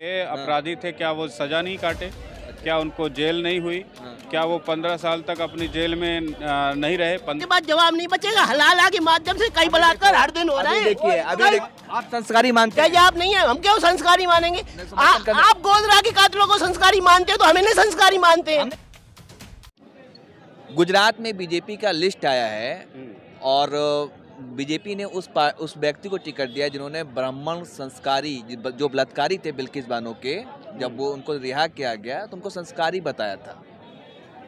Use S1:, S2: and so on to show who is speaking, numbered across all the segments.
S1: ये अपराधी थे, क्या वो सजा नहीं काटे? क्या उनको जेल नहीं हुई? क्या वो 15 साल तक अपनी जेल में नहीं रहे?
S2: के बाद जवाब नहीं बचेगा। हलाला के माध्यम से कई बलात्कार हर दिन हो रहे हैं।
S3: देखिए अभी आप संस्कारी मानते हैं?
S2: क्या आप नहीं है? हम क्यों संस्कारी मानेंगे? आप गोधरा के कातलों को संस्कारी मानते हो तो हमें नहीं संस्कारी मानते हैं।
S3: गुजरात में बीजेपी का लिस्ट आया है और बीजेपी ने उस व्यक्ति को टिकट दिया जिन्होंने ब्राह्मण संस्कारी जो बलात्कारी थे बिल्किस बानो के, जब वो उनको रिहा किया गया तो उनको संस्कारी बताया था।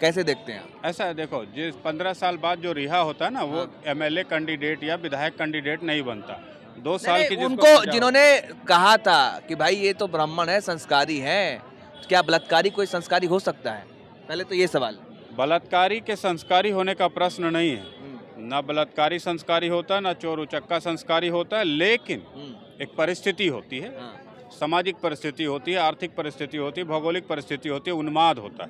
S3: कैसे देखते हैं आप?
S1: ऐसा है, देखो, जिस 15 साल बाद जो रिहा होता है ना, वो एमएलए कैंडिडेट या विधायक कैंडिडेट नहीं बनता। 2 साल की
S3: उनको जिन्होंने कहा था कि भाई ये तो ब्राह्मण है, संस्कारी है, क्या बलात्कारी कोई संस्कारी हो सकता है? पहले तो ये सवाल।
S1: बलात्कारी के संस्कारी होने का प्रश्न नहीं है। ना बलात्कारी संस्कारी होता, ना चोर उचक्का संस्कारी होता है, लेकिन एक परिस्थिति होती है, सामाजिक परिस्थिति होती है, आर्थिक परिस्थिति होती है, भौगोलिक परिस्थिति होती है, उन्माद होता है।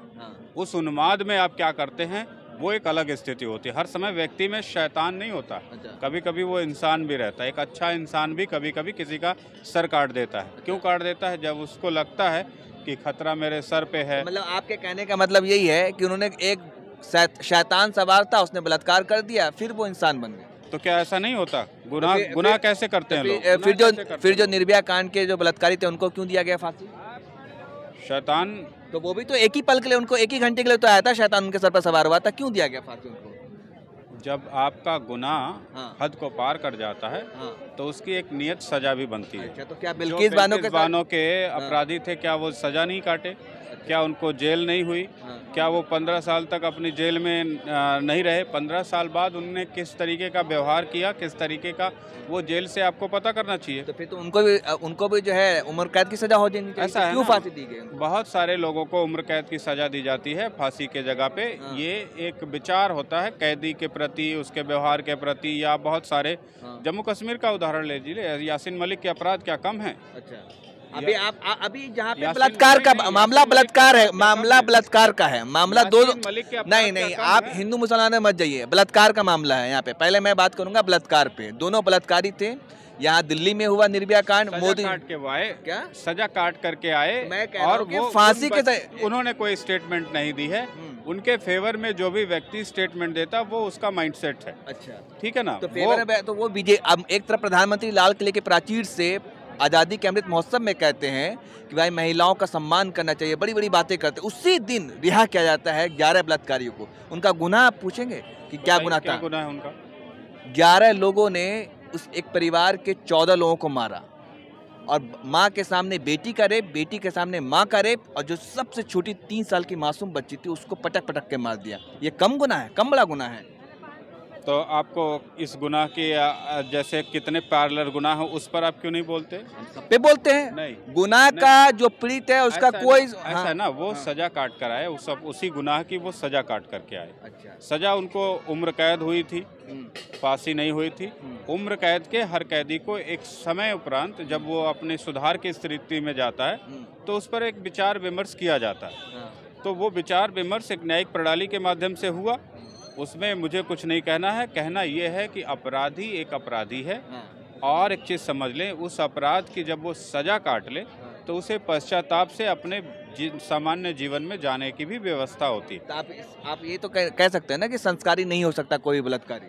S1: उस उन्माद में आप क्या करते हैं, वो एक अलग स्थिति होती है। हर समय व्यक्ति में शैतान नहीं होता, कभी कभी वो इंसान भी रहता है। एक अच्छा इंसान भी कभी कभी किसी का सर काट देता है। क्यों काट देता है? जब उसको लगता है कि खतरा मेरे सर पे है।
S3: मतलब आपके कहने का मतलब यही है कि उन्होंने एक शैतान सवार था, उसने बलात्कार कर दिया, फिर वो इंसान बन गया।
S1: तो क्या ऐसा नहीं होता? गुनाह कैसे करते हैं लोग?
S3: फिर जो निर्भया कांड के जो बलात्कारी थे उनको क्यों दिया गया फांसी?
S1: शैतान
S3: तो वो भी तो एक ही पल के लिए, उनको एक ही घंटे के लिए तो आया था, शैतान उनके सर पर सवार हुआ था, क्यों दिया गया फांसी उनको?
S1: जब आपका गुनाह हद को पार कर जाता है तो उसकी एक नियत सजा भी बनती है।
S3: अच्छा, तो क्या बिल्किस बानो
S1: के अपराधी थे, क्या वो सजा नहीं काटे? क्या उनको जेल नहीं हुई? क्या वो 15 साल तक अपनी जेल में नहीं रहे? 15 साल बाद उन्होंने किस तरीके का व्यवहार किया, किस तरीके का वो जेल से आपको पता करना चाहिए।
S3: तो फिर तो उनको भी जो है उम्र कैद की सजा हो जानी चाहिए।
S1: ऐसा है,
S3: क्यों फांसी दी गई?
S1: बहुत सारे लोगों को उम्र कैद की सजा दी जाती है फांसी के जगह पे। ये एक विचार होता है कैदी के प्रति, उसके व्यवहार के प्रति। या बहुत सारे जम्मू कश्मीर का उदाहरण ले लीजिए, यासीन मलिक के अपराध क्या कम है?
S3: अच्छा, अभी जहाँ पे बलात्कार का मामला बलात्कार है, मामला बलात्कार का है, मामला दो नहीं आप हिंदू मुसलमान में मत जाइए, बलात्कार का मामला है यहाँ पे। पहले मैं बात करूंगा बलात्कार पे। दोनों बलात्कारी थे, यहाँ दिल्ली में हुआ निर्भया कांड, मोदी
S1: काट के वो आए, क्या सजा काट करके आए,
S3: और वो फांसी के
S1: उन्होंने कोई स्टेटमेंट नहीं दी है। उनके फेवर में जो भी व्यक्ति स्टेटमेंट देता वो उसका माइंडसेट है। अच्छा, ठीक है ना?
S3: तो फेवर में तो वो अब एक तरफ प्रधानमंत्री लाल किले के प्राचीर से आज़ादी के अमृत महोत्सव में कहते हैं कि भाई महिलाओं का सम्मान करना चाहिए, बड़ी बड़ी बातें करते हैं, उसी दिन रिहा किया जाता है 11 बलात्कारियों को। उनका गुनाह आप पूछेंगे कि क्या गुनाह था?
S1: क्या गुनाह है उनका?
S3: 11 लोगों ने उस एक परिवार के 14 लोगों को मारा, और माँ के सामने बेटी का रेप, बेटी के सामने माँ का रेप, और जो सबसे छोटी 3 साल की मासूम बच्ची थी उसको पटक पटक के मार दिया। ये कम गुनाह है? कम बड़ा गुनाह है?
S1: तो आपको इस गुनाह के जैसे कितने पैरेलल गुनाह हो उस पर आप क्यों नहीं बोलते?
S3: सब पे बोलते हैं। नहीं, गुनाह का जो पीड़ित है उसका कोई
S1: ऐसा है ना, वो सजा काट कर आए, उसी गुनाह की वो सजा काट करके आए। अच्छा, सजा उनको उम्र कैद हुई थी, फांसी नहीं हुई थी। उम्र कैद के हर कैदी को एक समय उपरांत जब वो अपने सुधार की स्थिति में जाता है तो उस पर एक विचार विमर्श किया जाता है। तो वो विचार विमर्श एक न्यायिक प्रणाली के माध्यम से हुआ, उसमें मुझे कुछ नहीं कहना है। कहना ये है कि अपराधी एक अपराधी है, और एक चीज़ समझ लें, उस अपराध की जब वो सजा काट ले तो उसे पश्चाताप से अपने सामान्य जीवन में जाने की भी व्यवस्था होती है।
S3: तो आप ये तो कह सकते हैं ना कि संस्कारी नहीं हो सकता कोई बलात्कारी?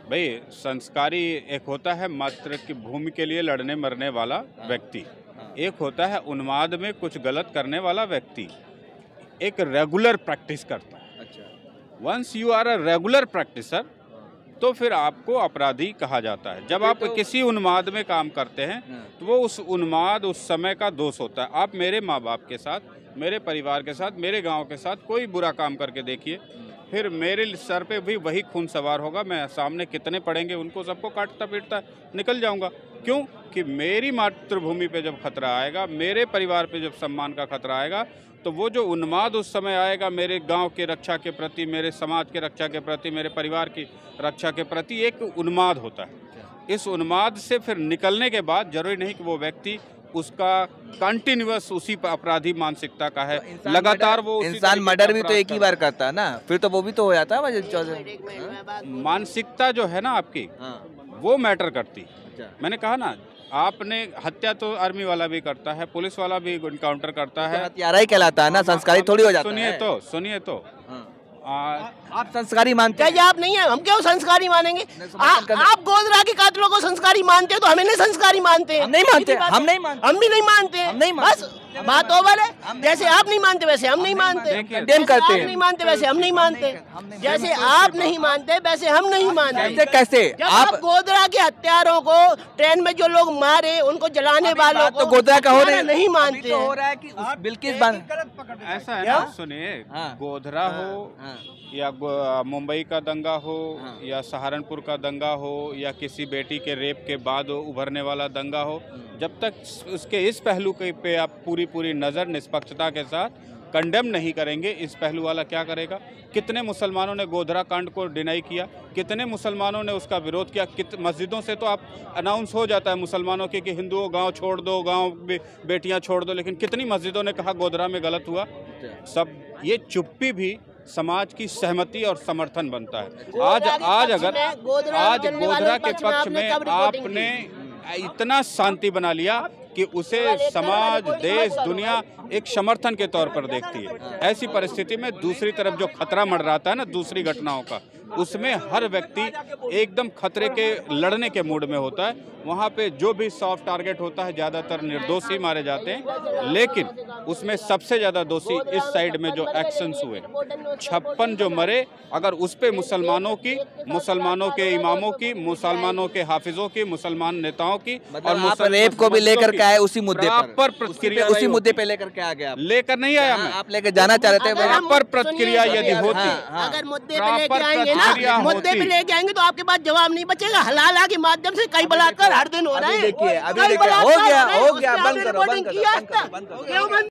S1: भाई, संस्कारी एक होता है मात्र की भूमि के लिए लड़ने मरने वाला व्यक्ति, एक होता है उन्माद में कुछ गलत करने वाला व्यक्ति, एक रेगुलर प्रैक्टिस करता है। Once you are a regular practicer तो फिर आपको अपराधी कहा जाता है। जब आप किसी उन्माद में काम करते हैं तो वो उस उन्माद उस समय का दोष होता है। आप मेरे माँ बाप के साथ, मेरे परिवार के साथ, मेरे गांव के साथ कोई बुरा काम करके देखिए, फिर मेरे सर पे भी वही खून सवार होगा। मैं सामने कितने पड़ेंगे उनको सबको काटता पीटता निकल जाऊंगा। क्यों? कि मेरी मातृभूमि पे जब खतरा आएगा, मेरे परिवार पे जब सम्मान का खतरा आएगा, तो वो जो उन्माद उस समय आएगा मेरे गांव की रक्षा के प्रति, मेरे समाज की रक्षा के प्रति, मेरे परिवार की रक्षा के प्रति, एक उन्माद होता है। इस उन्माद से फिर निकलने के बाद जरूरी नहीं कि वो व्यक्ति उसका कंटिन्यूअस उसी अपराधी मानसिकता का है, तो लगातार वो
S3: इंसान मर्डर भी तो एक ही बार करता है ना, फिर तो वो भी तो हो जाता है।
S1: मानसिकता जो है ना आपकी, वो मैटर करती। मैंने कहा ना, आपने हत्या तो आर्मी वाला भी करता है, पुलिस वाला भी इनकाउंटर करता है।
S3: हत्यारा ही कहलाता है ना, संस्कारी थोड़ी हो जाता
S1: सुनिए
S3: है।
S1: सुनिए तो
S3: आप संस्कारी मानते
S2: क्या आप नहीं है? हम क्यों संस्कारी मानेंगे? आप गोधरा के कातलों को संस्कारी मानते हो तो हमें नहीं संस्कारी मानते हैं।
S3: हम नहीं मानते, हम नहीं मानते,
S2: हम भी नहीं मानते हैं।
S3: हम नहीं मानते।
S2: बस बात ओवर है। जैसे आप नहीं मानते वैसे हम नहीं मानते,
S3: कंडेम करते
S2: आप
S3: हैं।
S2: नहीं मानते वैसे हम नहीं मानते, जैसे आप नहीं मानते वैसे हम नहीं मानते।
S3: कैसे
S2: जब आप गोधरा के हत्यारों को ट्रेन में जो लोग मारे उनको जलाने वालों को
S3: तो गोधरा का हो रहा है,
S2: नहीं मानते
S3: हो रहा है कि बिल्किस
S1: ऐसा है ना, सुनिए, गोधरा हो या मुंबई का दंगा हो या सहारनपुर का दंगा हो या किसी बेटी के रेप के बाद उभरने वाला दंगा हो, जब तक उसके इस पहलू के पे आप पूरी नज़र निष्पक्षता के साथ कंडेम नहीं करेंगे, इस पहलू वाला क्या करेगा? कितने मुसलमानों ने गोधरा कांड को डिनाई किया, कितने मुसलमानों ने उसका विरोध किया। मस्जिदों से तो आप अनाउंस हो जाता है मुसलमानों के कि हिंदुओं गांव छोड़ दो, गांव बेटियां छोड़ दो, लेकिन कितनी मस्जिदों ने कहा गोधरा में गलत हुआ? सब ये चुप्पी भी समाज की सहमति और समर्थन बनता है। आज गोधरा के पक्ष में आपने इतना शांति बना लिया कि उसे समाज, देश, दुनिया एक समर्थन के तौर पर देखती है। ऐसी परिस्थिति में दूसरी तरफ जो खतरा मंडराता है ना दूसरी घटनाओं का, उसमें हर व्यक्ति एकदम खतरे के लड़ने के मूड में होता है। वहाँ पे जो भी सॉफ्ट टारगेट होता है ज़्यादातर निर्दोष ही मारे जाते हैं, लेकिन उसमें सबसे ज़्यादा दोषी इस साइड में जो एक्शंस हुए 56 जो मरे, अगर उस पे मुसलमानों के इमामों की, मुसलमानों के हाफिजों की, मुसलमान नेताओं की और
S3: रेप को भी लेकर के आए उसी मुद्दे
S1: पर प्रतिक्रिया,
S3: उसी मुद्दे पे लेकर के आ गया।
S1: लेकर नहीं आया मैं,
S3: आप लेकर जाना चाह रहे थे,
S1: वहाँ पर प्रतिक्रिया यदि होती,
S2: अगर मुद्दे पे लेके आएंगे ना, मुद्दे पे लेके आएंगे तो आपके पास जवाब नहीं बचेगा। हलाला के माध्यम से कई बलात्कार हर दिन हो रहे हैं।
S3: देखिए, अभी देखिए, हो गया, बंद करो, बंद करो, बंद करो, बंद करो।